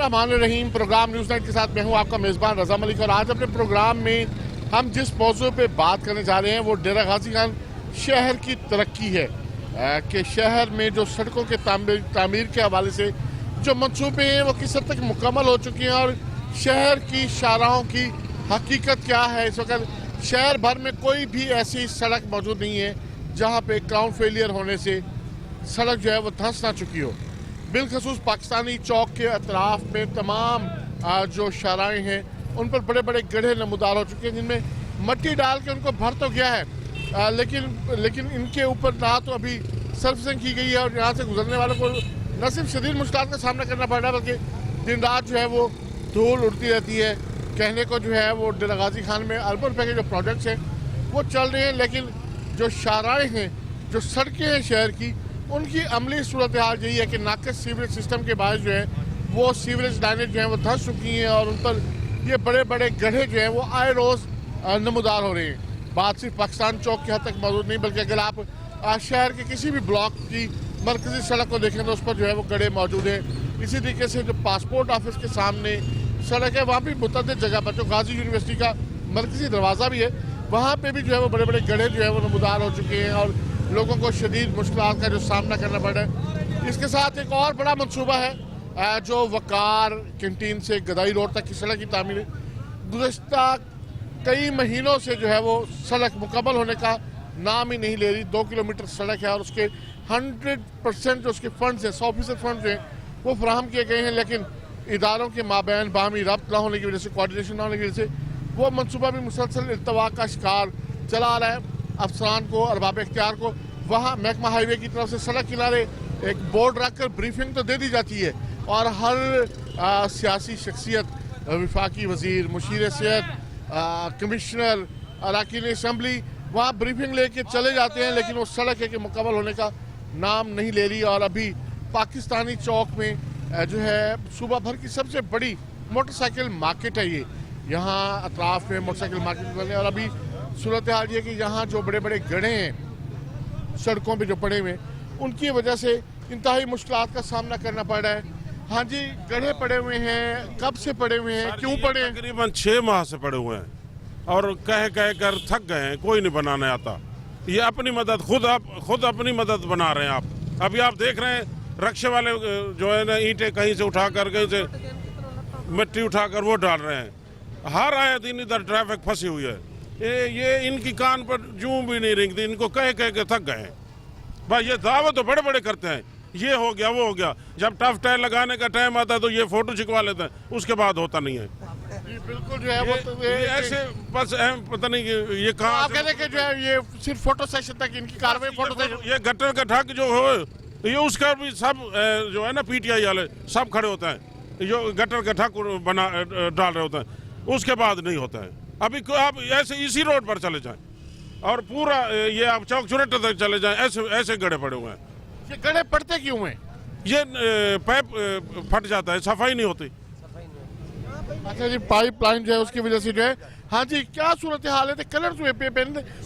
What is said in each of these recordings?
बिस्मिल्लाहिर्रहमानिर्रहीम। Programme news night के साथ मैं हूं आपका मेज़बान रज़ा मलिक और आज अपने प्रोग्राम में हम जिस मौजू पे बात करने जा रहे हैं वो डेरा गाजी खान शहर की तरक्की है कि शहर में जो सड़कों के तामीर के हवाले से जो मंसूबे हैं वो किस हद तक मुकम्मल हो चुके हैं और शहर की शाहराहों की हकीकत क्या है। इस वक्त शहर भर में कोई भी ऐसी सड़क मौजूद नहीं है जहाँ पे ग्राउंड फेलियर होने से सड़क जो है वो धंस ना चुकी हो। बिलखसूस पाकिस्तानी चौक के अतराफ में तमाम जो शाहराएँ हैं उन पर बड़े बड़े गड्ढे नमूदार हो चुके हैं जिनमें मट्टी डाल के उनको भर तो गया है लेकिन इनके ऊपर ना तो अभी सर्विसिंग की गई है और यहाँ से गुजरने वालों को न सिर्फ शदीद मुश्किलात का सामना करना पड़ रहा है बल्कि दिन रात जो है वो धूल उड़ती रहती है। कहने को जो है वो डेरा गाजी खान में अर्बन पैके जो प्रोजेक्ट्स हैं वो चल रहे हैं लेकिन जो शाहराएँ हैं जो सड़कें हैं शहर की उनकी अमली सूरत हाल यही है कि नाकस सीवरेज सिस्टम के बायस जो है वो सीवरेज लाइनें जो हैं वो धंस चुकी हैं और उन पर ये बड़े बड़े गड्ढे जो हैं वो आए रोज़ नमूदार हो रहे हैं। बात सिर्फ पाकिस्तान चौक के हद तक मौजूद नहीं बल्कि अगर आप शहर के किसी भी ब्लॉक की मरकजी सड़क को देखें तो उस पर जो है वो गड्ढे मौजूद हैं। इसी तरीके से जो पासपोर्ट ऑफिस के सामने सड़क है वहाँ भी मुतअद्दिद जगह पर जो गाजी यूनिवर्सिटी का मरकजी दरवाज़ा भी है वहाँ पर भी जो है वो बड़े बड़े गड्ढे जो है वो नमूदार हो चुके हैं और लोगों को शदीद मुश्किलात का जो सामना करना पड़ रहा है। इसके साथ एक और बड़ा मनसूबा है जो वकार कैंटीन से गदाई रोड तक की सड़क की तामीर है। गुज़श्ता कई महीनों से जो है वो सड़क मुकम्मल होने का नाम ही नहीं ले रही। 2 किलोमीटर सड़क है और उसके 100% जो उसके फंड्स हैं 100% फंड जो हैं वो फराहम किए गए हैं लेकिन इदारों के माबैन बाहमी रब्त ना होने की वजह से कोऑर्डिनेशन ना होने की वजह से वो मनसूबा भी मुसलसल इल्तवा का शिकार चला आ रहा है। अफसरान को अरबाब इख्तियार को वहाँ महकमा हाईवे की तरफ से सड़क किनारे एक बोर्ड रखकर ब्रीफिंग तो दे दी जाती है और हर सियासी शख्सियत वफाकी वज़ीर मुशीर सेहत कमिश्नर अरकान असम्बली वहाँ ब्रीफिंग लेके चले जाते हैं लेकिन वो सड़क है कि मुकम्मल होने का नाम नहीं ले रही। और अभी पाकिस्तानी चौक में जो है सूबा भर की सबसे बड़ी मोटरसाइकिल मार्केट है ये। यहाँ अतराफ में मोटरसाइकिल मार्केट बने और अभी सूरत हाल ये कि यहाँ जो बड़े बड़े गड्ढे हैं सड़कों पे जो पड़े हुए हैं उनकी वजह से इंतहाई मुश्किलात का सामना करना पड़ रहा है। हाँ जी, गड्ढे पड़े हुए हैं, कब से पड़े हुए हैं, क्यों पड़े हैं? तकरीबन 6 माह से पड़े हुए हैं और कह कर थक गए हैं, कोई नहीं बनाने आता। ये अपनी मदद खुद अपनी मदद बना रहे हैं। आप अभी आप देख रहे हैं रक्शे वाले जो है ना ईंटें कहीं से उठा कर कहीं से मिट्टी उठाकर वो डाल रहे हैं। हर आए दिन इधर ट्रैफिक फंसी हुई है। ये इनकी कान पर जूं भी नहीं रेंगती, इनको कह के थक गए हैं। भाई ये दावे तो बड़े बड़े करते हैं, ये हो गया वो हो गया, जब टफ टायर लगाने का टाइम आता है तो ये फोटो छिकवा लेते हैं, उसके बाद होता नहीं है। बिल्कुल जो है वो तो ऐसे बस पता नहीं ये कहाँ जो है ये सिर्फ फोटो सेशन तक इनकी कार्रवाई फोटो सेशन। ये गटर का ढक जो हो ये उसका भी सब जो है ना पीटीआई वाले सब खड़े होते हैं, जो गटर का ढक बना डाल रहे होते हैं, उसके बाद नहीं होता है। अभी आप ऐसे इसी रोड पर चले जाएं और पूरा ये आप चौक चुरट्टा तक चले जाएं, ऐसे गड्ढे पड़े हुए हैं। ये गड्ढे पड़ते क्यों हैं? ये पाइप फट जाता है, सफाई नहीं होती। अच्छा जी, पाइप लाइन जो है उसकी वजह से जो है। हाँ जी, क्या सूरत हाल है? कलर पे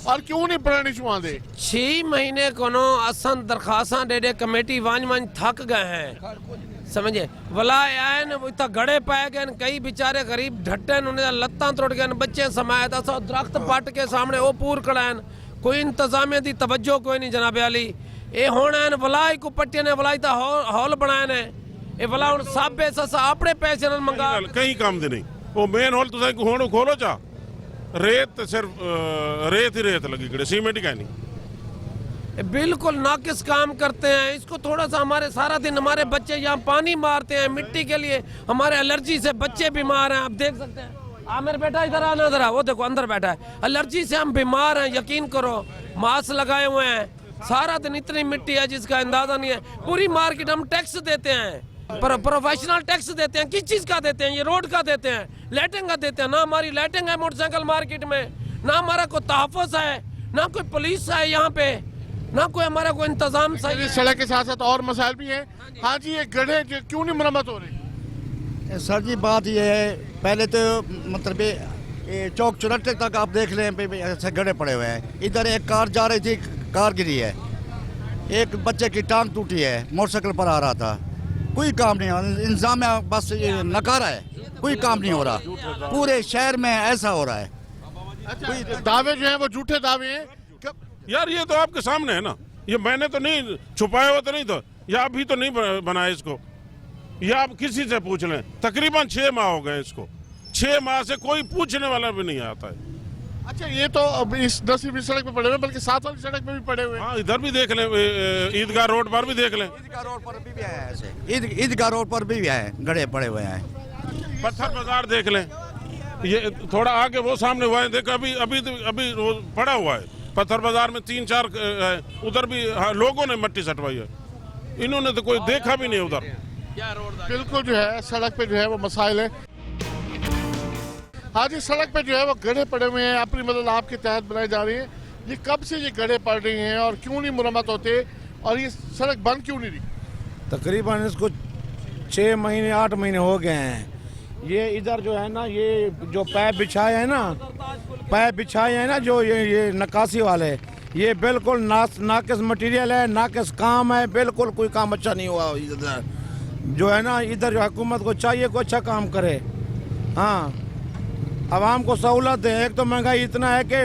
और क्यों नहीं पढ़ने छुआ दे? 6 महीने को असन दरखास्तां दे दे कमेटी वन थक गए हैं, समझे वला आए न इतना गड़े पाए गए, कई बेचारे गरीब ढट्टे उन्हें लत्तां तोड़ गए, बच्चे समाये दरख्त पट के सामने वो पूर कड़ान, कोई इंतजामिया की तवज्जो कोई नहीं जनाब अली। ये होना वलाई को पट्टिया ने वलाई ता हॉल बनाए ने ये वला हुन साबे ससा अपने पैसे न मंगा कहीं काम दे नहीं। वो मेन हॉल तुसा हुन खोलो चा रेत सिर्फ रेत ही रेत लगी खड़े, सीमेंट का नहीं। बिल्कुल नाकिस काम करते हैं। इसको थोड़ा सा हमारे सारा दिन हमारे बच्चे यहाँ पानी मारते हैं मिट्टी के लिए, हमारे एलर्जी से बच्चे बीमार हैं। आप देख सकते हैं आमिर बेटा इधर आना, इधर वो देखो अंदर बैठा है, एलर्जी से हम बीमार हैं। यकीन करो मास्क लगाए हुए हैं, सारा दिन इतनी मिट्टी है जिसका अंदाजा नहीं है। पूरी मार्केट हम टैक्स देते हैं, प्रोफेशनल टैक्स देते हैं। किस चीज का देते हैं? ये रोड का देते हैं, लाइटिंग का देते हैं। ना हमारी लाइटिंग है मोटरसाइकिल मार्केट में, ना हमारा कोई तहफ़्फ़ुज़ है, ना कोई पुलिस है यहाँ पे, ना कोई हमारा कोई इंतजाम सही। सड़क के साथ साथ और मसाइल भी हैं। हाँ जी, ये गड्ढे क्यों नहीं मरम्मत हो रही? सर जी बात ये है, पहले तो मतलब ये चौक चुरट्टे तक आप देख लें ऐसे गड्ढे पड़े हुए हैं। इधर एक कार जा रही थी, कार गिरी है, एक बच्चे की टांग टूटी है, मोटरसाइकिल पर आ रहा था। कोई काम नहीं हो रहा, इंतजाम बस ये नकारा है, कोई काम नहीं हो रहा। पूरे शहर में ऐसा हो रहा है। अच्छा, दावे जो हैं वो झूठे दावे हैं। यार ये तो आपके सामने है ना, ये मैंने तो नहीं छुपाया हुआ तो नहीं था, या अभी तो नहीं बनाया इसको, ये आप किसी से पूछ लें। तकरीबन 6 माह हो गए इसको, 6 माह से कोई पूछने वाला भी नहीं आता है। अच्छा, ये तो अब इस 10वीं सड़क पे पड़े हुए, बल्कि 7 वाली सड़क पे भी पड़े हुए हैं। हाँ, इधर भी देख लें, ईदगाह रोड पर भी देख लें। ईदगाह रोड पर भी आया है ऐसे, ईदगाह रोड पर भी आए गड़े पड़े हुए हैं। पत्थर बाजार देख लें, ये थोड़ा आगे वो सामने हुआ है, देखो अभी अभी अभी वो पड़ा हुआ है। पत्थर बाजार में 3-4 है, उधर भी लोगों ने मट्टी सटवाई है, इन्होंने तो कोई देखा भी नहीं उधर। बिल्कुल जो है सड़क पे जो है वो मसाइल है। आज इस सड़क पे जो है वो गड्ढे पड़े हुए हैं, अपनी मदद आपके तहत बनाई जा रही है। ये कब से ये गड्ढे पड़ रही हैं और क्यों नहीं मुरम्मत होते, और ये सड़क बंद क्यों नहीं रही? तकरीबन इसको 6 महीने 8 महीने हो गए हैं। ये इधर जो है ना, ये जो पैप बिछाए हैं ना, पैप बिछाए हैं ना, जो ये नक्काशी वाले, ये बिल्कुल नाकिस मटेरियल है, नाकिस काम है, बिल्कुल कोई काम अच्छा नहीं हुआ इधर। जो है ना, इधर जो हुकूमत को चाहिए कोई अच्छा काम करे। हाँ, आवाम को सहूलत है। एक तो महंगाई इतना है कि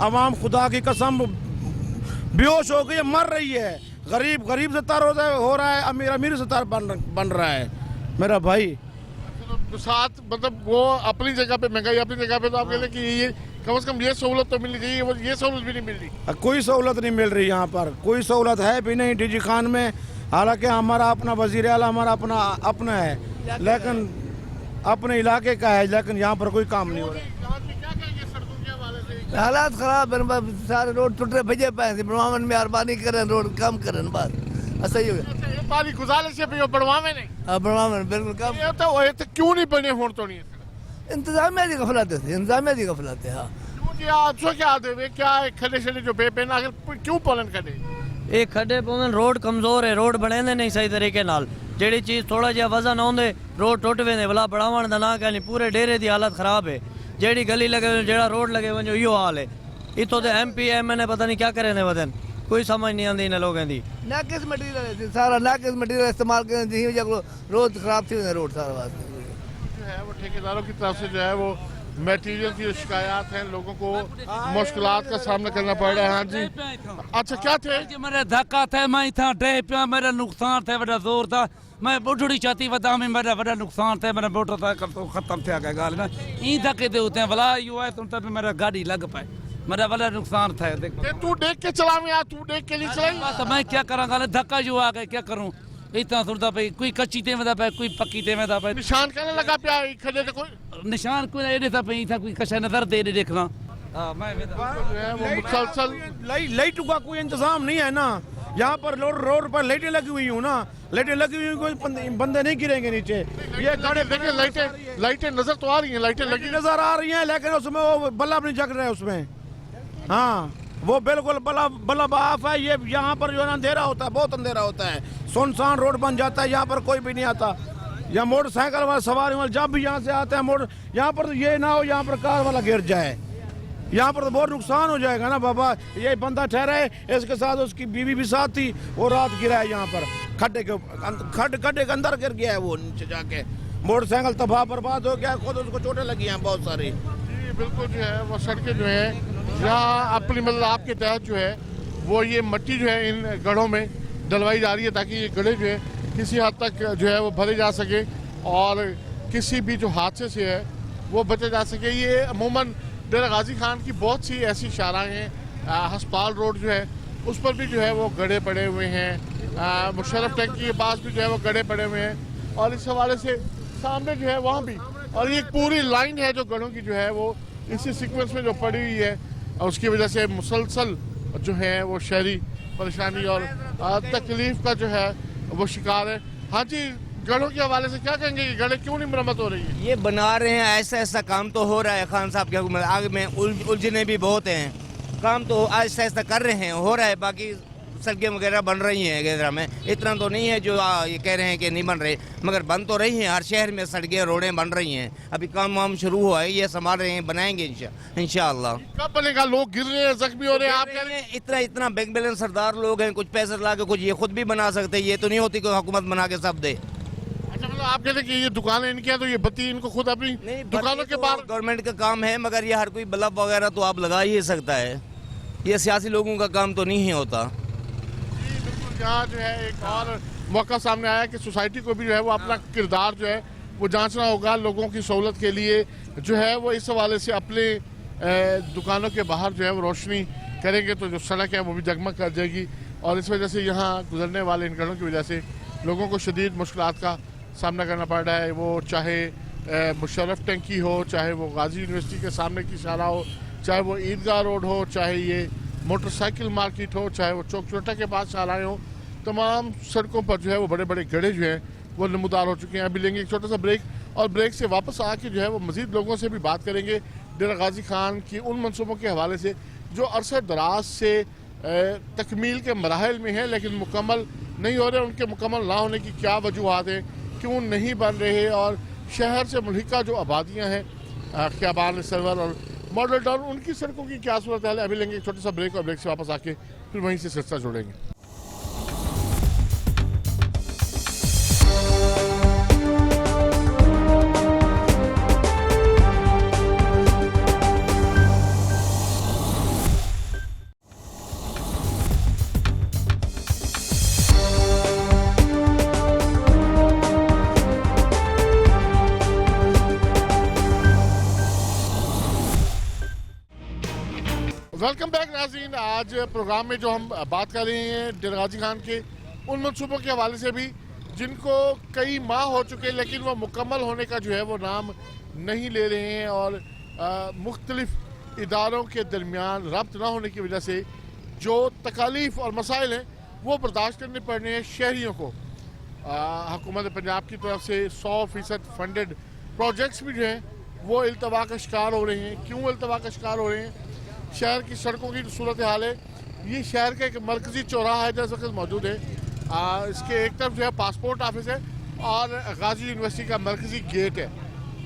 आवाम खुदा की कसम बेहोश हो गई, मर रही है। गरीब गरीब से तर हो रहा है, अमीर अमीर से तर बन रहा है मेरा भाई। तो साथ मतलब वो अपनी जगह पे महंगाई अपनी जगह पे, तो आप कहते हैं कि ये कम से कम ये सहूलत तो मिलनी चाहिए, वो ये सहूलत भी नहीं मिल रही। कोई सहूलत नहीं मिल रही यहाँ पर, कोई सहूलत है भी नहीं डीजी खान में। हालांकि हमारा अपना वजीर आला हमारा अपना है, लेकिन अपने इलाके का है, लेकिन यहाँ पर कोई काम नहीं हो रहा। हालात खराब है, सारे रोड टूटे भजे पे थे। बनवावन में मेहरबानी करें, रोड काम करें बस, ऐसा ही हो गया। ये पानी गुजारिश है भी बढ़वावे नहीं। बनवावन बिल्कुल काम। ये तो क्यों नहीं बने हों तो नहीं इंतजामिया की गफलत है, इंतजामिया की गफलत है। हाँ, क्यों क्या देवे क्या खड़े शड़े जो बेपेन आखिर क्यों पालन करे? ਇਹ ਖੱਡੇ ਪਾਉਣ ਰੋਡ ਕਮਜ਼ੋਰ ਹੈ, ਰੋਡ ਬਣਾਉਂਦੇ ਨਹੀਂ ਸਹੀ ਤਰੀਕੇ ਨਾਲ। ਜਿਹੜੀ ਚੀਜ਼ ਥੋੜਾ ਜਿਹਾ ਵਜ਼ਨ ਆਉਂਦੇ ਰੋਡ ਟੁੱਟ ਵੇਂਦੇ, ਭਲਾ ਬਣਾਉਣ ਦਾ ਨਾ ਕਹਿੰਦੀ। ਪੂਰੇ ਡੇਰੇ ਦੀ ਹਾਲਤ ਖਰਾਬ ਹੈ। ਜਿਹੜੀ ਗਲੀ ਲਗੇ ਜਿਹੜਾ ਰੋਡ ਲਗੇ ਵੰਜੋ ਇਹੋ ਹਾਲ ਹੈ। इतो तो MP MN पता नहीं क्या करे ने वदन, कोई समझ नहीं आती इन लोगों की। नाकिस मटीरियल सारा नाकिस मटीरियल इस्तेमाल करें, रोड खराब थी रोड सारा वास्ते जो है वो ठेकेदारों की तरफ से जो है वो मटेरियल की शिकायत हैं, लोगों को मुश्किलात का सामना करना पड़ रहा है। हाँ जी, अच्छा क्या थे? मेरा धक्का था, मैं था डे पे, मेरा नुकसान था, बड़ा जोर था। मैं बुढ़ी छाती बता में मेरा बड़ा नुकसान था, मेरा मोटर था खत्म थे गया गाल ना ई धक्के दे होते हैं। भला यू है तुम तब मेरा गाड़ी लग पाए, मेरा बड़ा नुकसान था। देखो तू देख के चला में यार, तू देख के नहीं चलाई। तो मैं क्या करा गाल धक्का जो आ गए, क्या करूं? इतना सुनता पे कोई कच्ची ते में था पे, कोई पक्की ते में था पे। निशान कहने लगा पे खड़े थे, कोई निशान कोई एडे था पे था, कोई कशा नजर दे दे देखना। हां मैं जो है वो मुसलसल लाइट का कोई इंतजाम नहीं है ना। यहाँ पर रोड पर लाइटें लगी हुई हूँ ना, लाइटें लगी हुई, कोई बंदे नहीं गिरेंगे नीचे। ये गाड़ी देखिए लाइटें नजर तो आ रही हैं, लाइटें लगी नजर आ रही हैं, लेकिन उसमें वो बल्ब नहीं जग रहे उसमें। हाँ, वो बिल्कुल बल्ब ऑफ है। ये यहाँ पर जो है अंधेरा होता है, बहुत अंधेरा होता है, सुनसान रोड बन जाता है, यहाँ पर कोई भी नहीं आता। या मोटरसाइकिल वाला सवारी वाला जब भी यहाँ से आता है मोटर, यहाँ पर ये ना हो यहाँ पर कार वाला गिर जाए, यहाँ पर तो बहुत नुकसान हो जाएगा ना बाबा। ये बंदा ठहरा है, इसके साथ उसकी बीवी भी साथ थी, वो रात गिरा है यहाँ पर खड्डे के अंदर गिर गया है, वो नीचे जाके मोटरसाइकिल तबाह बर्बाद हो गया, खुद उसको चोटें लगी हैं बहुत सारी। जी बिल्कुल जो है वो सड़कें जो है यहाँ अपनी मतलब आपके तहत जो है वो ये मिट्टी जो है इन गढ़ों में डलवाई जा रही है, ताकि ये गड्ढे जो है किसी हद तक जो है वो भरे जा सके और किसी भी जो हादसे से है वो बचे जा सके। ये अमूमन डेरा गाजी खान की बहुत सी ऐसी शाराएँ हैं। हस्पताल रोड जो है उस पर भी जो है वो गड्ढे पड़े हुए हैं, मुशर्रफ टैंकी के पास भी जो है वो गड्ढे पड़े हुए हैं, और इस हवाले से सामने जो है वहाँ भी, और ये पूरी लाइन है जो गढ़ों की जो है वो इसी सीक्वेंस में जो पड़ी हुई है, और उसकी वजह से मुसलसल जो है वो शहरी परेशानी और तकलीफ का जो है वो शिकार है। हाँ जी, गढ़ों के हवाले से क्या कहेंगे कि गढ़े क्यों नहीं मरम्मत हो रही है? ये बना रहे हैं, ऐसा ऐसा काम तो हो रहा है खान साहब के हुकूमत आगे में उलझने भी बहुत हैं, काम तो ऐसा ऐसा कर रहे हैं, हो रहा है। बाकी सड़कें वगैरह बन रही हैं गेदरा में, इतना तो नहीं है जो ये कह रहे हैं कि नहीं बन रहे, मगर बन तो रही हैं। हर शहर में सड़कें रोडें बन रही हैं, अभी काम वाम शुरू हुआ है, ये संभाल रहे हैं, बनाएंगे इंशाअल्लाह। कब बनेगा? लोग गिर रहे हैं, जख्मी हो रहे हैं, आप कह रहे हैं इतना बैंक बैलेंस सरदार लोग हैं, कुछ पैसे ला के कुछ ये खुद भी बना सकते हैं, ये तो नहीं होती कोई हुकूमत बना के सब दे। मतलब आप कहते हैं कि ये दुकानें इनकी हैं तो ये बत्ती इनको खुद अपनी दुकानों के बाहर गवर्नमेंट का काम है, मगर ये हर कोई बल्ब वगैरह तो आप लगा ही सकता है, ये सियासी लोगों का काम तो नहीं होता। बिल्कुल। यहाँ जो है एक और मौका सामने आया कि सोसाइटी को भी जो है वो अपना किरदार जो है वो जांचना होगा, लोगों की सहूलत के लिए जो है वो इस हवाले से अपने दुकानों के बाहर जो है वो रोशनी करेंगे तो जो सड़क है वो भी जगमग कर जाएगी। और इस वजह से यहाँ गुजरने वाले इन घरों की वजह से लोगों को शदीद मुश्किलात का सामना करना पड़ रहा है। वो चाहे मुशर्रफ टंकी हो, चाहे वो गाजी यूनिवर्सिटी के सामने की शाला हो, चाहे वो ईदगाह रोड हो, चाहे ये मोटरसाइकिल मार्केट हो, चाहे वो चौक चौटा के पास शालाएँ हो, तमाम सड़कों पर जो है वो बड़े बड़े गड्ढे जो हैं वो नमूदार हो चुके हैं। अभी लेंगे एक छोटा सा ब्रेक और ब्रेक से वापस आके जो है वो मज़ीद लोगों से भी बात करेंगे डेरा गाजी खान की उन मनसूबों के हवाले से जो अरसे दराज से तकमील के मराहल में है लेकिन मुकम्मल नहीं हो रहे। उनके मुकम्मल ना होने की क्या वजूहत हैं, क्यों नहीं बन रहे, और शहर से मुल्हिका जो आबादियाँ हैं ख़ियाबान सरवर और मॉडल टाउन, उनकी सड़कों की क्या सूरत है। अभी लेंगे एक छोटा सा ब्रेक और ब्रेक से वापस आके फिर वहीं से सिलसिला जोड़ेंगे। वेलकम बैक नाज़रीन। आज प्रोग्राम में जो हम बात कर रहे हैं डेरा गाजी खान के उन मनसूबों के हवाले से भी जिनको कई माह हो चुके लेकिन वो मुकम्मल होने का जो है वो नाम नहीं ले रहे हैं और मुख्तलिफ इदारों के दरमियान रब्त ना होने की वजह से जो तकालीफ और मसाइल हैं वो बर्दाश्त करने पड़ रहे हैं शहरियों को। हुकूमत पंजाब की तरफ से 100% फंडेड प्रोजेक्ट्स भी जो हैं वो इल्तवा का शिकार हो रहे हैं। क्यों इल्तवा का शिकार हो रहे हैं? शहर की सड़कों की सूरत हाल है। ये शहर का एक मरकज़ी चौराहा है जो इस वक्त मौजूद है। इसके एक तरफ जो है पासपोर्ट ऑफिस है और गाजी यूनिवर्सिटी का मरकज़ी गेट है।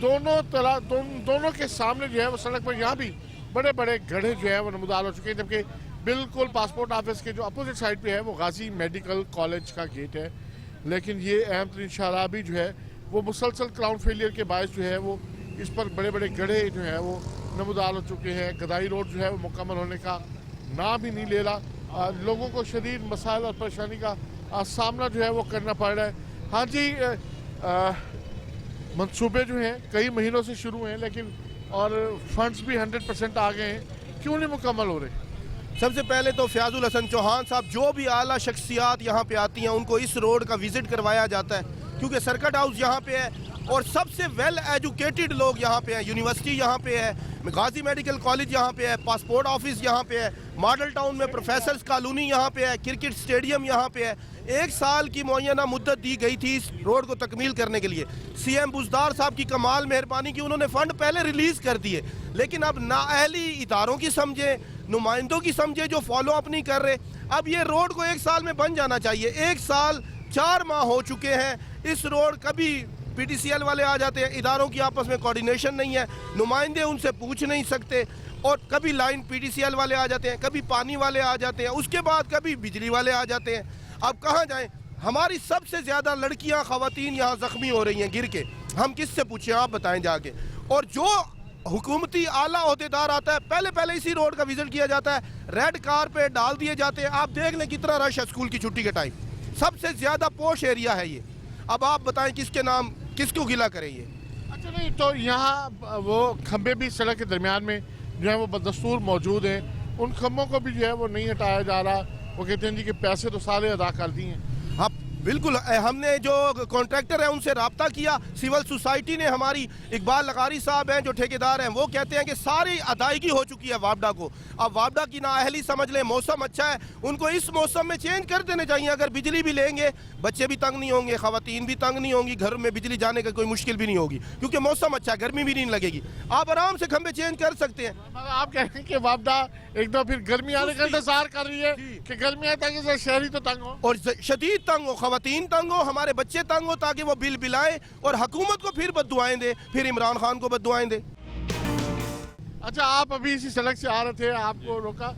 दोनों के सामने जो है वो सड़क पर यहाँ भी बड़े बड़े गड्ढे जो है वो नमूदार हो चुके हैं, जबकि बिल्कुल पासपोर्ट ऑफिस के जो अपोजिट साइड पे है वो गाजी मेडिकल कॉलेज का गेट है। लेकिन ये अहम तरीन शाहराह भी जो है वो मुसलसल क्राउन फेलियर के बायस जो है वो इस पर बड़े बड़े गड्ढे जो है वो नमूदार हो चुके हैं। गदाई रोड जो है वो मुकम्मल होने का नाम ही नहीं ले रहा। लोगों को शदीद मसाइल और परेशानी का सामना जो है वो करना पड़ रहा है। हाँ जी, मंसूबे जो हैं कई महीनों से शुरू हैं लेकिन और फंड्स भी 100% आ गए हैं, क्यों नहीं मुकम्मल हो रहे? सबसे पहले तो फयाजुल हसन चौहान साहब, जो भी आला शख्सियात यहाँ पे आती हैं उनको इस रोड का विजिट करवाया जाता है क्योंकि सर्किट हाउस यहाँ पे है और सबसे वेल एजुकेटेड लोग यहाँ पे हैं। यूनिवर्सिटी यहाँ पे है, गाजी मेडिकल कॉलेज यहाँ पे है, पासपोर्ट ऑफिस यहाँ पे है, मॉडल टाउन में प्रोफेसर्स कॉलोनी यहाँ पे है, क्रिकेट स्टेडियम यहाँ पे है। 1 साल की मुअय्यना मुद्दत दी गई थी इस रोड को तकमील करने के लिए। सीएम बुज़दार साहब की कमाल मेहरबानी की, उन्होंने फंड पहले रिलीज कर दिए लेकिन अब नाअहली इदारों की समझे, नुमाइंदों की समझे जो फॉलो अप नहीं कर रहे। अब ये रोड को 1 साल में बन जाना चाहिए। 1 साल 4 माह हो चुके हैं इस रोड, कभी पीटीसीएल वाले आ जाते हैं, इदारों की आपस में कोऑर्डिनेशन नहीं है, नुमाइंदे उनसे पूछ नहीं सकते, और कभी लाइन पीटीसीएल वाले आ जाते हैं, कभी पानी वाले आ जाते हैं, उसके बाद कभी बिजली वाले आ जाते हैं। अब कहाँ जाएं? हमारी सबसे ज़्यादा लड़कियां ख़वातीन यहाँ ज़ख्मी हो रही हैं गिर के। हम किससे पूछें, आप बताएं जाके। और जो हुकूमती आला अहदेदार आता है पहले इसी रोड का विजिट किया जाता है, रेड कारपेट डाल दिए जाते हैं। आप देख लें कितना रश है स्कूल की छुट्टी के टाइम, सबसे ज़्यादा पोश एरिया है ये। अब आप बताएं किसके नाम, किसको गिला करें ये? अच्छा नहीं, तो यहाँ वो खंबे भी सड़क के दरमियान में जो है वो बदस्तूर मौजूद हैं, उन खंबों को भी जो है वो नहीं हटाया जा रहा। वो कहते हैं जी कि पैसे तो सारे अदा कर दिए हैं। हाँ बिल्कुल, हमने जो कॉन्ट्रैक्टर है उनसे रब्ता किया, सिविल सोसाइटी ने, हमारी इकबाल लगारी साहब हैं जो ठेकेदार हैं, वो कहते हैं कि सारी अदायगी हो चुकी है वापडा को। अब वापडा की नाअहली समझ लें, मौसम अच्छा है, उनको इस मौसम में चेंज कर देने चाहिए। अगर बिजली भी लेंगे बच्चे भी तंग नहीं होंगे, खवातीन भी तंग नहीं होंगी, घर में बिजली जाने का कोई मुश्किल भी नहीं होगी क्योंकि मौसम अच्छा है, गर्मी भी नहीं लगेगी। आप आराम से खंबे चेंज कर सकते हैं। आप कह रहे हैं कि वापडा एक दो फिर गर्मी आने का इंतजार कर रही है कि गर्मी आए ताकि शहरी तो तंग हो और शदीद तंग हो, खवातीन तंग हो, हमारे बच्चे तंग हो, ताकि वो बिल बिलाएं और हुकूमत को फिर बद्दुआएं दे, फिर इमरान खान को बद्दुआएं दे। अच्छा, आप अभी इसी सड़क से आ रहे थे, आपको रोका,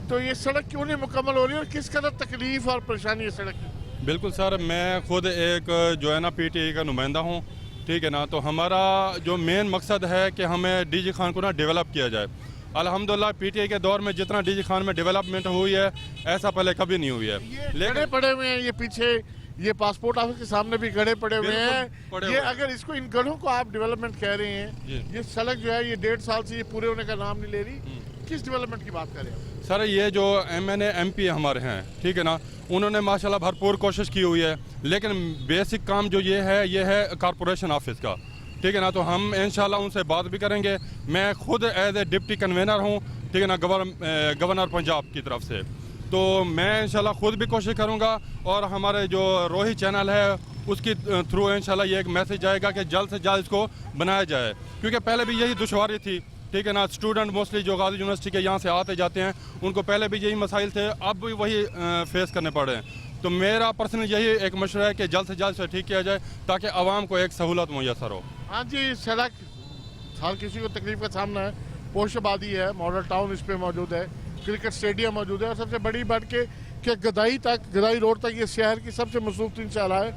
तो ये सड़क क्यों नहीं मुकम्मल हो रही है और किस कदर तकलीफ और परेशानी है सड़क की? बिल्कुल सर, मैं खुद एक जो है ना पीटीआई का नुमाइंदा हूँ, ठीक है ना। तो हमारा जो मेन मकसद है कि हमें डीजी खान को ना डेवलप किया जाए। अल्हम्दुलिल्लाह पीटीआई के दौर में जितना डीजी खान में डेवलपमेंट हुई है ऐसा पहले कभी नहीं हुई है। गड्ढे पड़े हुए हैं, ये पीछे ये पासपोर्ट ऑफिस के सामने भी गड्ढे पड़े हुए हैं। ये अगर इसको इन गड्ढों को आप डेवलपमेंट कह रहे हैं, ये सड़क जो है ये 1.5 साल से ये पूरे होने का नाम नहीं ले रही, किस डेवलपमेंट की बात कर रहे हैं सर? ये जो MNA MP हमारे हैं, ठीक है ना, उन्होंने माशाल्लाह भरपूर कोशिश की हुई है, लेकिन बेसिक काम जो ये है कॉरपोरेशन ऑफिस का, ठीक है ना। तो हम इंशाल्लाह उनसे बात भी करेंगे। मैं खुद एज ए डिप्टी कन्वेनर हूँ, ठीक है ना, गवर्नर पंजाब की तरफ से। तो मैं इंशाल्लाह खुद भी कोशिश करूँगा और हमारे जो रोही चैनल है उसकी थ्रू इंशाल्लाह ये एक मैसेज आएगा कि जल्द से जल्द इसको बनाया जाए, क्योंकि पहले भी यही दुश्वारी थी, ठीक है ना। स्टूडेंट मोस्टली जो गाजी यूनिवर्सिटी के यहाँ से आते जाते हैं उनको पहले भी यही मसाइल थे, अब भी वही फेस करने पड़े हैं। तो मेरा पर्सनल यही एक मशवरा है कि जल्द से जल्द से ठीक किया जाए ताकि आवाम को एक सहूलत मुयसर हो। हाँ जी, सड़क हर किसी को तकलीफ का सामना है। पोश आबादी है, मॉडल टाउन इस पे मौजूद है, क्रिकेट स्टेडियम मौजूद है और सबसे बड़ी बात कि गदाई रोड तक ये शहर की सबसे मसरूफ तीन शाहराह है।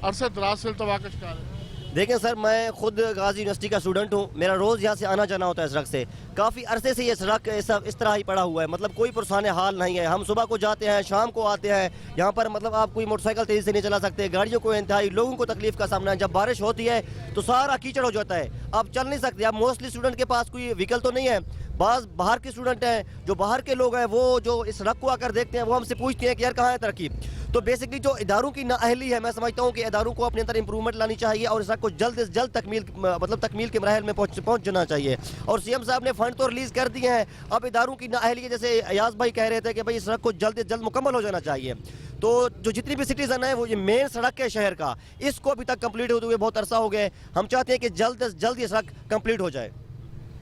अरसद दराज से अल्तवा का शिकार है। देखें सर, मैं खुद गाजी यूनिवर्सिटी का स्टूडेंट हूँ, मेरा रोज़ यहाँ से आना जाना होता है सड़क से। काफ़ी अरसे से ये सड़क इस तरह ही पड़ा हुआ है, मतलब कोई पुरसान हाल नहीं है। हम सुबह को जाते हैं, शाम को आते हैं यहाँ पर, मतलब आप कोई मोटरसाइकिल तेज़ी से नहीं चला सकते, गाड़ियों को इंतहाई लोगों को तकलीफ का सामना है। जब बारिश होती है तो सारा कीचड़ हो जाता है, आप चल नहीं सकते। अब मोस्टली स्टूडेंट के पास कोई व्हीकल तो नहीं है, बाज़ बाहर के स्टूडेंट हैं, जो बाहर के लोग हैं वो जो इस सड़क को आकर देखते हैं वो हमसे पूछते हैं कि यार कहाँ है तरक्की। तो बेसिकली जो इदारों की नाअहली है, मैं समझता हूँ कि इदारों को अपने अंदर इंप्रूवमेंट लानी चाहिए और इस सड़क को जल्द से जल्द तकमील के मराहल में पहुँच जाना चाहिए। और CM साहब ने फंड तो रिलीज़ कर दिए हैं, अब इदारों की नाअहली है, जैसे अयाज भाई कह रहे थे कि भाई इस सड़क को जल्द से जल्द मुकम्मल हो जाना चाहिए। तो जो जितनी भी सिटीजन है वो ये मेन सड़क है शहर का, इसको अभी तक कंप्लीट होते हुए बहुत अरसा हो गया। हम चाहते हैं कि जल्द से जल्द ये सड़क कंप्लीट हो जाए।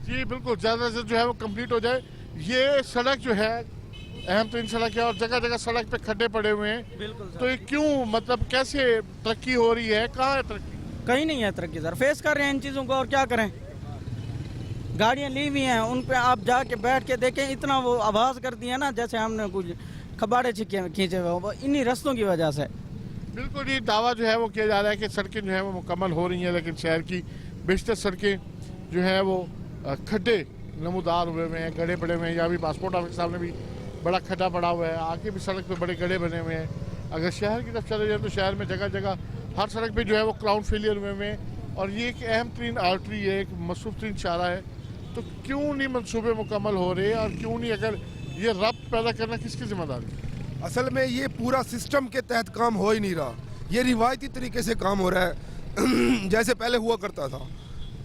जी बिल्कुल, ज़्यादा से जो है वो कंप्लीट हो जाए। ये सड़क जो है अहम तरीन सड़क है और जगह जगह सड़क पे खड्डे पड़े हुए हैं। बिल्कुल। तो ये क्यों, मतलब कैसे तरक्की हो रही है, कहाँ है तरक्की? कहीं नहीं है तरक्की सर, फेस कर रहे हैं इन चीज़ों को और क्या करें। गाड़ियाँ ली हुई हैं, उन पे आप जाके बैठ के देखें, इतना वो आवाज़ कर दी है ना जैसे हमने कुछ खबाड़े खींचे हुए, इन्हीं रस्तों की वजह से। बिल्कुल, ये दावा जो है वो किया जा रहा है कि सड़कें जो है वो मुकम्मल हो रही हैं, लेकिन शहर की बेशतर सड़कें जो है वो खड्डे नमूदार हुए हुए हैं, गड्ढे पड़े हुए हैं। यहाँ भी पासपोर्ट ऑफिस के सामने भी बड़ा खड्डा पड़ा हुआ है, आगे भी सड़क पे बड़े गड्ढे बने हुए हैं। अगर शहर की तरफ चले जाए तो शहर में जगह जगह हर सड़क पे जो है वो क्राउन फेलियर हुए हुए हैं और ये एक अहम तरीन आर्टरी है, एक मसरूफ तरीन शाहराह है। तो क्यों नहीं मनसूबे मुकम्मल हो रहे और क्यों नहीं, अगर ये रब्त पैदा करना किसकी जिम्मेदारी है? असल में ये पूरा सिस्टम के तहत काम हो ही नहीं रहा, ये रिवायती तरीके से काम हो रहा है। जैसे पहले हुआ करता था,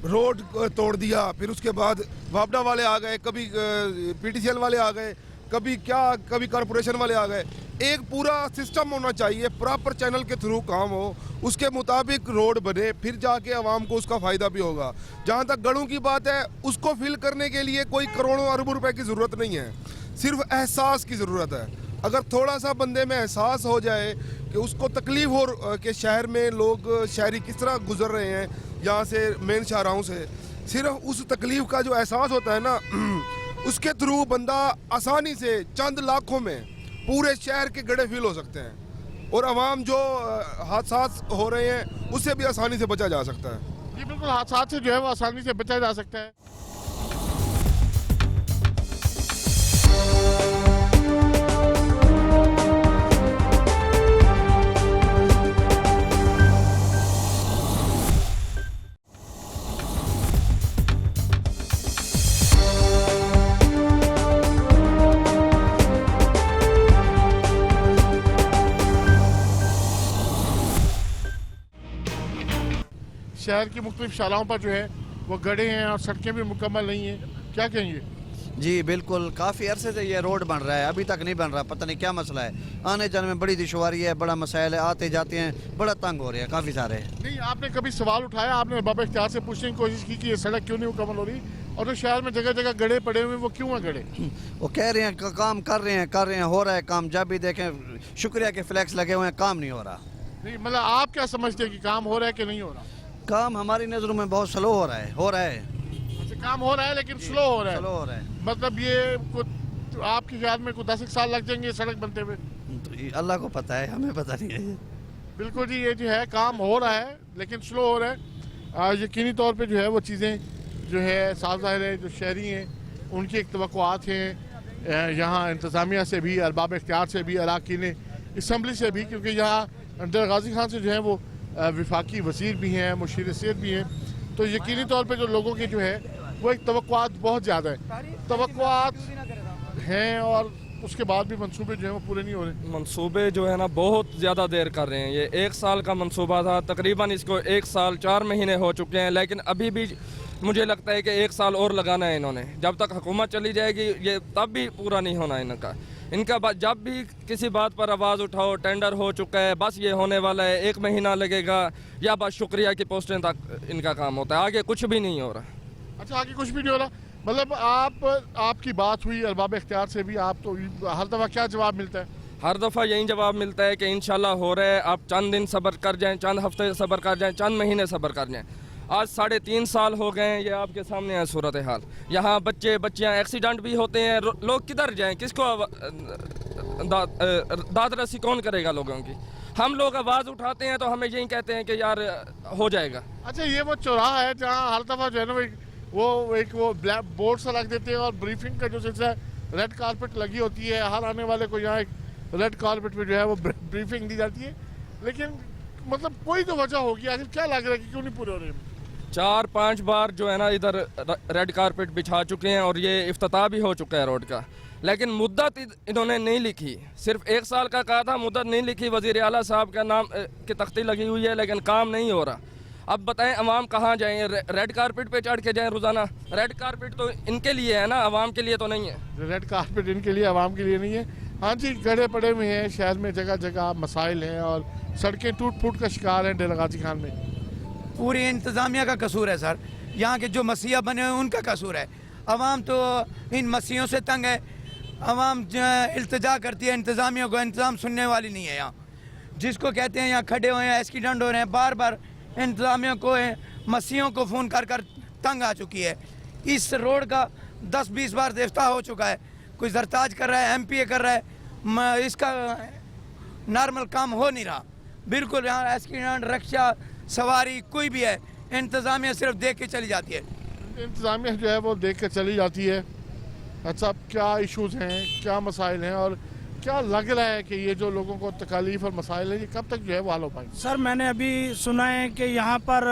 रोड तोड़ दिया, फिर उसके बाद वापडा वाले आ गए, कभी PTCL वाले आ गए, कभी कॉरपोरेशन वाले आ गए। एक पूरा सिस्टम होना चाहिए, प्रॉपर चैनल के थ्रू काम हो, उसके मुताबिक रोड बने, फिर जाके आवाम को उसका फ़ायदा भी होगा। जहाँ तक गढ़ों की बात है, उसको फिल करने के लिए कोई करोड़ों अरबों रुपए की ज़रूरत नहीं है, सिर्फ एहसास की ज़रूरत है। अगर थोड़ा सा बंदे में एहसास हो जाए कि उसको तकलीफ़ हो कि शहर में लोग शहरी किस तरह गुजर रहे हैं यहाँ से मेन शाहराहों से, सिर्फ उस तकलीफ़ का जो एहसास होता है ना, उसके थ्रू बंदा आसानी से चंद लाखों में पूरे शहर के गड्ढे फील हो सकते हैं और आवाम जो हादसा हो रहे हैं उससे भी आसानी से बचा जा सकता है। जी बिल्कुल, हादसा से जो है वो आसानी से बचा जा सकता है। शहर की मुख्तलिफ शालाओं पर जो है वो गड्ढे हैं और सड़कें भी मुकम्मल नहीं हैं, क्या कहेंगे? जी बिल्कुल, काफ़ी अरसे से ये रोड बन रहा है, अभी तक नहीं बन रहा, पता नहीं क्या मसला है। आने जाने में बड़ी दुश्वारी है, बड़ा मसाइल है, आते जाते हैं बड़ा तंग हो रहे हैं काफ़ी सारे। नहीं, आपने कभी सवाल उठाया, आपने बाबा इख्तियार से पूछने की कोशिश की कि ये सड़क क्यों नहीं मुकम्मल हो रही और जो शहर में जगह जगह गड्ढे पड़े हुए हैं वो क्यों हैं गड्ढे? वो कह रहे हैं काम कर रहे हैं, हो रहा है काम। जब भी देखें शुक्रिया के फ्लैक्स लगे हुए हैं, काम नहीं हो रहा। नहीं, मतलब आप क्या समझते हैं कि काम हो रहा है कि नहीं हो रहा? काम हमारी नज़रों में बहुत स्लो हो रहा है। अच्छा, काम हो रहा है लेकिन स्लो हो रहा है। मतलब ये आपके ख्याल में कुछ 10 साल लग जाएंगे सड़क बनते हुए? अल्लाह को पता है, हमें पता नहीं है। बिल्कुल जी, ये जो है काम हो रहा है लेकिन स्लो हो रहा है। यकीनी तौर पे जो है वो चीज़ें जो है साफ ज़ाहिर है जो शहरी हैं उनकी एक तवक्कुआत हैं यहाँ इंतज़ामिया से भी, अरबाब इख्तियार से भी, अराकीन असम्बली से भी, क्योंकि यहाँ डर गाजी खान से जो है वो वफाकी वज़ीर भी हैं, मुशीर सेहत भी हैं, तो यकीनी तौर पर जो लोगों की जो है वो एक तवक्कुआत बहुत ज़्यादा है, तवक्कुआत हैं और उसके बाद भी मंसूबे जो हैं वो पूरे नहीं हो रहे। मंसूबे जो है ना बहुत ज़्यादा देर कर रहे हैं। ये 1 साल का मंसूबा था, तकरीबन इसको 1 साल 4 महीने हो चुके हैं, लेकिन अभी भी मुझे लगता है कि 1 साल और लगाना है इन्होंने। जब तक हुकूमत चली जाएगी ये तब भी पूरा नहीं होना इनका जब भी किसी बात पर आवाज़ उठाओ, टेंडर हो चुका है, बस ये होने वाला है, 1 महीना लगेगा, या बस शुक्रिया की पोस्टें तक इनका काम होता है, आगे कुछ भी नहीं हो रहा। अच्छा, आगे कुछ भी नहीं हो रहा, मतलब आपकी बात हुई अरबाब इख्तियार से भी, आप तो हर दफ़ा क्या जवाब मिलता है? हर दफ़ा यही जवाब मिलता है कि इंशाल्लाह हो रहा है, आप चंद दिन सब्र कर जाएं, चंद हफ्ते सब्र कर जाएं, चंद महीने सब्र कर जाएं। आज 3.5 साल हो गए हैं, ये आपके सामने है सूरत हाल। यहाँ बच्चे बच्चियाँ एक्सीडेंट भी होते हैं, लोग किधर जाएं, किसको दाद रसी कौन करेगा लोगों की? हम लोग आवाज़ उठाते हैं तो हमें यही कहते हैं कि यार हो जाएगा। अच्छा, ये वो चौराहा है जहाँ हर दफ़ा जो है ना वो ब्लैक बोर्ड सा रख देते हैं और ब्रीफिंग का जो सिलसिला है रेड कारपेट लगी होती है, हर आने वाले को यहाँ एक रेड कारपेट पे जो है वो ब्रीफिंग दी जाती है, लेकिन मतलब कोई तो वजह होगी, आखिर क्या लग रहा है कि क्यों नहीं पूरे हो रहे? 4-5 बार जो है ना इधर रेड कारपेट बिछा चुके हैं और ये इफ्तिताह भी हो चुका है रोड का, लेकिन मुद्दत इन्होंने नहीं लिखी। सिर्फ 1 साल का कहा था, मुद्दत नहीं लिखी। वज़ीर आला साहब का नाम की तख्ती लगी हुई है लेकिन काम नहीं हो रहा। अब बताएं अवाम कहाँ जाएं? रेड कारपेट पे चढ़ के जाएं रोज़ाना? रेड कारपेट तो इनके लिए है ना, अवाम के लिए तो नहीं है। रेड कारपेट इनके लिए, अवाम के लिए नहीं है। हाँ जी, गड्ढे पड़े हुए हैं शहर में, जगह जगह मसाइल हैं और सड़कें टूट फूट का शिकार हैं डेरा गाजी खान में। पूरी इंतज़ामिया का कसूर है सर, यहाँ के जो मसीहा बने हुए उनका कसूर है। अवाम तो इन मसीहों से तंग है, अवाम इल्तिजा करती है इंतज़ामिया को, इंतज़ाम सुनने वाली नहीं है। यहाँ जिसको कहते हैं यहाँ खड़े हुए हैं, एक्सीडेंट हो रहे हैं, बार बार इंतज़ामिया को मसीहों को फ़ोन कर कर तंग आ चुकी है। इस रोड का 10-20 बार इफ्ताह हो चुका है, कोई जरताज कर रहा है, MPA कर रहा है, इसका नॉर्मल काम हो नहीं रहा बिल्कुल। यहाँ एक्सीडेंट, रक्षा सवारी कोई भी है, इंतज़ामिया सिर्फ देख के चली जाती है। इंतज़ामिया जो है वो देख के चली जाती है। अच्छा, क्या इश्यूज़ हैं, क्या मसाइल हैं और क्या लग रहा है कि ये जो लोगों को तकालीफ और मसाइल है ये कब तक जो है वो हल हो पाएंगे? सर, मैंने अभी सुना है कि यहाँ पर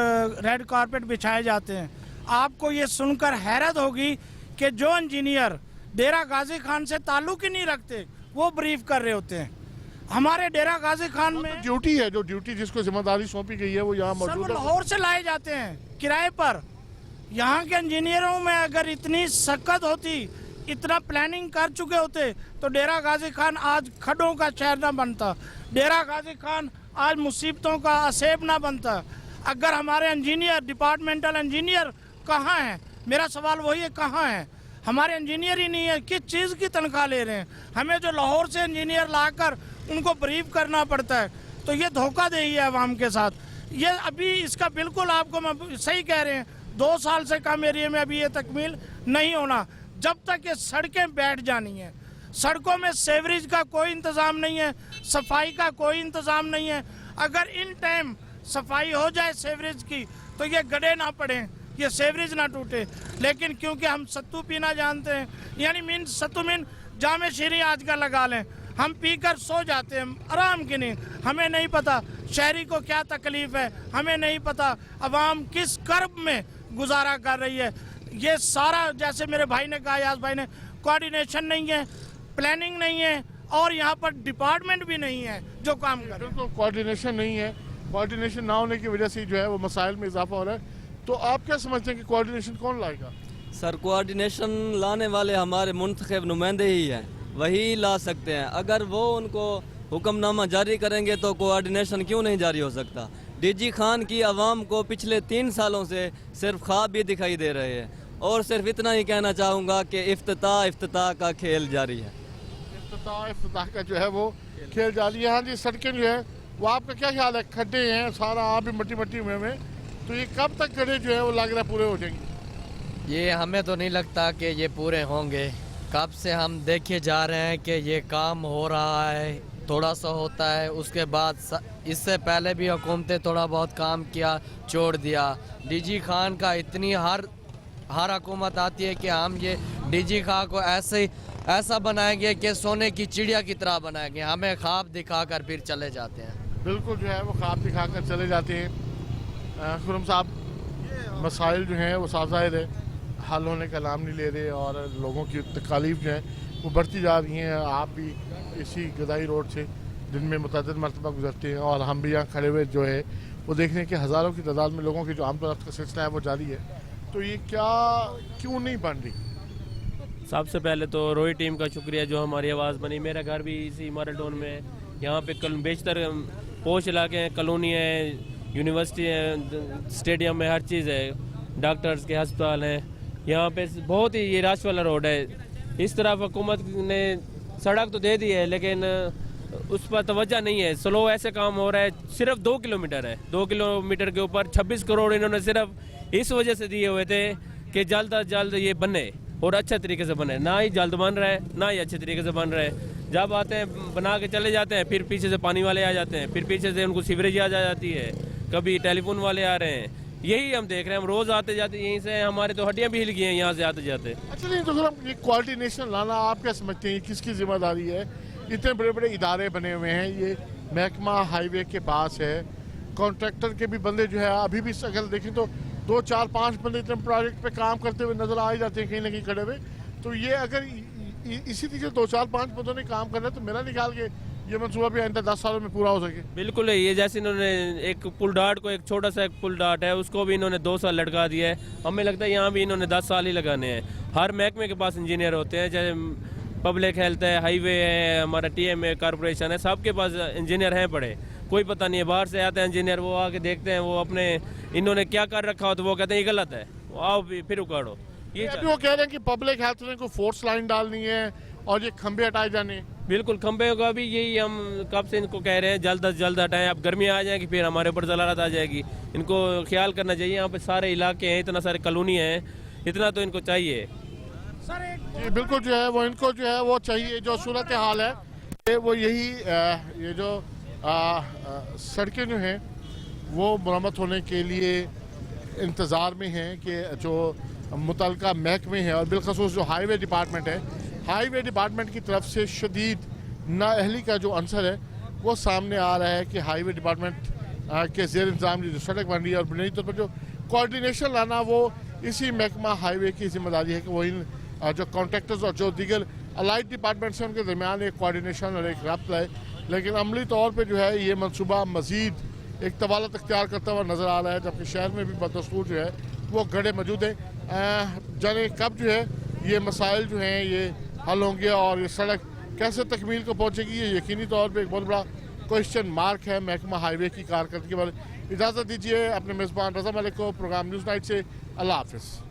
रेड कारपेट बिछाए जाते हैं। आपको ये सुनकर हैरत होगी कि जो इंजीनियर डेरा गाजी खान से ताल्लुक ही नहीं रखते वो ब्रीफ कर रहे होते हैं। हमारे डेरा गाजी खान में ड्यूटी है, जो ड्यूटी जिसको जिम्मेदारी सौंपी गई है वो यहाँ मौजूद है। लाहौर से लाए जाते हैं किराए पर। यहाँ के इंजीनियरों में अगर इतनी सख्त होती, इतना प्लानिंग कर चुके होते तो डेरा गाजी खान आज खड्डों का शहर ना बनता, डेरा गाजी खान आज मुसीबतों का असेब ना बनता। अगर हमारे इंजीनियर, डिपार्टमेंटल इंजीनियर कहाँ हैं? मेरा सवाल वही है, कहाँ हैं? हमारे इंजीनियर ही नहीं है, किस चीज़ की तनख्वाह ले रहे हैं? हमें जो लाहौर से इंजीनियर लाकर उनको ब्रीफ करना पड़ता है, तो ये धोखाधड़ी है अवाम के साथ। ये अभी इसका बिल्कुल आपको मैं सही कह रहे हैं, 2 साल से कम एरिया में अभी ये तकमील नहीं होना, जब तक ये सड़कें बैठ जानी है। सड़कों में सेवरेज का कोई इंतज़ाम नहीं है, सफाई का कोई इंतज़ाम नहीं है। अगर इन टाइम सफाई हो जाए सेवरेज की तो ये गड्ढे ना पड़े, ये सेवरेज ना टूटे। लेकिन क्योंकि हम सत्तू पीना जानते हैं, यानी मीन सत्तू मीन जामे शीरी आज का लगा लें, हम पीकर सो जाते हैं आराम की नींद। हमें नहीं पता शहरी को क्या तकलीफ है, हमें नहीं पता अवाम किस कर्ब में गुजारा कर रही है। ये सारा, जैसे मेरे भाई ने कहा, यास भाई ने, कोऑर्डिनेशन नहीं है, प्लानिंग नहीं है और यहाँ पर डिपार्टमेंट भी नहीं है जो काम करे। तो कोऑर्डिनेशन नहीं है, कोऑर्डिनेशन ना होने की वजह से जो है वो मसाइल में इजाफा हो रहा है। तो आप क्या समझते हैं कि कोऑर्डिनेशन कौन लाएगा? सर, कोऑर्डिनेशन लाने वाले हमारे मुंतखब नुमाइंदे ही हैं, वही ला सकते हैं। अगर वो उनको हुक्मनामा जारी करेंगे तो कोऑर्डिनेशन क्यों नहीं जारी हो सकता? डीजी खान की आवाम को पिछले 3 सालों से सिर्फ ख्वाब भी दिखाई दे रहे हैं। और सिर्फ इतना ही कहना चाहूँगा कि इफ्तिताह का खेल जारी है। इफ्तिताह का जो है वो खेल जारी है। हाँ जी, सड़कें जो है वो आपका क्या ख्याल है? खड्डे हैं, सारा आप भी मट्टी हुए में, तो ये कब तक गड्ढे जो है वो लग रहा है पूरे हो जाएंगे? ये हमें तो नहीं लगता कि ये पूरे होंगे। कब से हम देखे जा रहे हैं कि ये काम हो रहा है, थोड़ा सा होता है, उसके बाद इससे पहले भी हुकूमतें थोड़ा बहुत काम किया, छोड़ दिया। डीजी खान का इतनी हर हुकूमत आती है कि हम ये डीजी खान को ऐसा बनाएंगे कि सोने की चिड़िया की तरह बनाएंगे, हमें ख्वाब दिखाकर फिर चले जाते हैं। बिल्कुल जो है वो ख्वाब दिखाकर चले जाते हैं। खुरम साहब, मसाइल जो हैं वो साफ ज़ाहिर है हल होने का नाम नहीं ले रहे और लोगों की तकालीफ जो है वो बढ़ती जा रही हैं। आप भी इसी गदाई रोड से दिन में मुतअद्दिद मरतबा गुजरते हैं और हम भी यहाँ खड़े हुए जो है वो देख रहे हैं कि हज़ारों की तादाद में लोगों की जो आमतौर का सिलसिला है वो जारी है। तो ये क्यों नहीं बन रही? सबसे पहले तो रोई टीम का शुक्रिया जो हमारी आवाज़ बनी। मेरा घर भी इसी माराडोन में है। यहाँ पे बेशतर पोश इलाके हैं, कॉलोनी है, यूनिवर्सिटी है, स्टेडियम है, हर चीज़ है, डॉक्टर्स के अस्पताल हैं। यहाँ पे बहुत ही ये रश वाला रोड है। इस तरफ हुकूमत ने सड़क तो दे दी है लेकिन उस पर तवज्जो नहीं है। स्लो ऐसे काम हो रहा है। सिर्फ 2 किलोमीटर है, 2 किलोमीटर के ऊपर 26 करोड़ इन्होंने सिर्फ इस वजह से दिए हुए थे कि जल्द अज जल्द ये बने और अच्छे तरीके से बने। ना ही जल्द बन रहा है, ना ही अच्छे तरीके से बन रहा है। जब आते हैं बना के चले जाते हैं, फिर पीछे से पानी वाले आ जाते हैं, फिर पीछे से उनको सीवरेज आ जाती है, कभी टेलीफोन वाले आ रहे हैं। यही हम देख रहे हैं। हम रोज़ आते जाते यहीं से हमारे तो हड्डियाँ भी हिल गई हैं यहाँ से आते जाते। अच्छा, नहीं तो हम ये कोऑर्डिनेशन लाना आप क्या समझते हैं किसकी जिम्मेदारी है? इतने बड़े बड़े इदारे बने हुए हैं, ये महकमा हाईवे के पास है, कॉन्ट्रैक्टर के भी बंदे जो है अभी भी अगर देखें तो 2, 4, 5 बंदे इतने प्रोजेक्ट पे काम करते हुए नजर आ ही जाते हैं कहीं ना कहीं खड़े हुए। तो ये अगर इसी तरीके से 2, 4, 5 बंदों ने काम करना है तो मेरा निकाल के ये मनसूबा भी आइंदा 10 सालों में पूरा हो सके। बिल्कुल है। ये जैसे इन्होंने एक पुल डाट को, एक छोटा सा एक पुल डाट है, उसको भी इन्होंने 2 साल लटका दिया है। हमें लगता है यहाँ भी इन्होंने 10 साल ही लगाने हैं। हर महकमे के पास इंजीनियर होते हैं, चाहे पब्लिक हेल्थ है, हाईवे है, हमारा TMA कॉर्पोरेशन है, सबके पास इंजीनियर हैं पड़े। कोई पता नहीं है, बाहर से आते हैं इंजीनियर, वो आके देखते हैं, वो अपने इन्होंने क्या कर रखा हो तो वो कहते हैं ये गलत है, आओ फिर उखाड़ो। ये अभी वो कह रहे हैं कि पब्लिक हेल्थ ने कोई फोर्स लाइन डालनी है और ये खंबे हटाए जाने। बिल्कुल, खंबे का भी यही हम कब से इनको कह रहे हैं जल्द अज जल्द हटाएं। अब गर्मी आ जाएगी फिर हमारे ऊपर जलालत आ जाएगी। इनको ख्याल करना चाहिए। यहाँ पे सारे इलाके हैं, इतना सारे कॉलोनी है, इतना तो इनको चाहिए। जी बिल्कुल जो है वो इनको जो है वो चाहिए। जो सूरत हाल है वो यही ये जो सड़कें जो हैं वो मरम्मत होने के लिए इंतज़ार में हैं कि जो मुतल्लिका महकमे हैं और बिलखसूस जो हाईवे डिपार्टमेंट है, हाईवे डिपार्टमेंट की तरफ से शदीद नाअहली का जो अंसर है वो सामने आ रहा है कि हाईवे डिपार्टमेंट के ज़ेर इंतज़ाम जो सड़क बन रही है और बुनियादी तौर पर जो कोऑर्डिनेशन लाना वो इसी महकमा हाईवे की जिम्मेदारी है कि वो इन जो कॉन्ट्रैक्टर्स और जो दीगर अलाइड डिपार्टमेंट्स हैं उनके दरमियान एक कोऑर्डिनेशन और एक रब्त है। लेकिन अमली तौर पर जो है ये मनसूबा मज़ीद एक तवालत अख्तियार करता हुआ नज़र आ रहा है, जबकि शहर में भी बदस्तूर जो है वो गड्ढे मौजूद हैं। जाने कब जो है ये मसाइल जो हैं ये हल होंगे और ये सड़क कैसे तकमील को पहुँचेगी, ये यकीनी तौर पर एक बहुत बड़ा क्वेश्चन मार्क है महकमा हाईवे की कारकर्दगी पर। इजाज़त दीजिए अपने मेज़बान रज़ा मलिक को प्रोग्राम न्यूज़ नाइट से। अल्लाह हाफ़िज़।